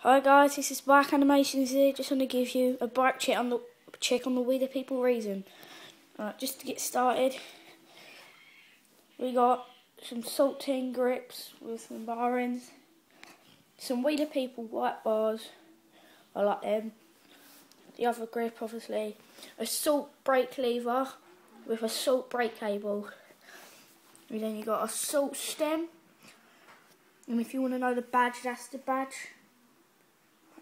Hi guys, this is Black Animations here. Just want to give you a bright check on the We the People reason. Just to get started, we got some saltine grips with some bar ends, some We the People white bars. I like them. The other grip, obviously, a salt brake lever with a salt brake cable. And then you got a salt stem. And if you want to know the badge, that's the badge.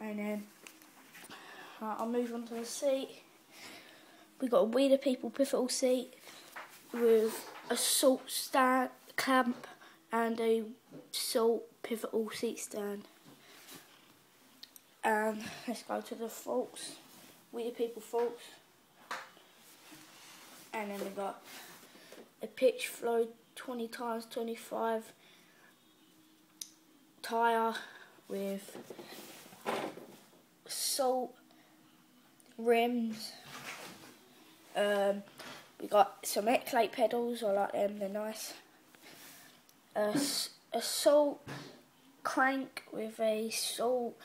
And then I'll move on to the seat. We got a We the People pivotal seat with a salt stand clamp and a salt pivotal seat stand. And let's go to the forks. We the People forks. And then we got a pitch flow 20x25 tyre with salt rims. We got some Eclate pedals. I like them, they're nice. A salt crank with a salt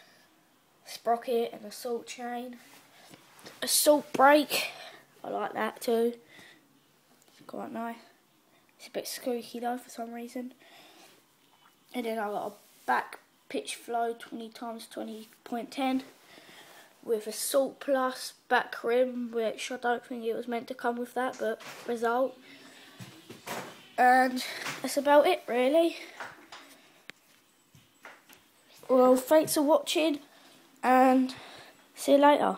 sprocket and a salt chain. A salt brake. I like that too. It's quite nice. It's a bit squeaky though for some reason. And then I got a back pitch flow 20x20.10 with a salt plus back rim, which I don't think it was meant to come with that, but result. And that's about it really. Well, thanks for watching and see you later.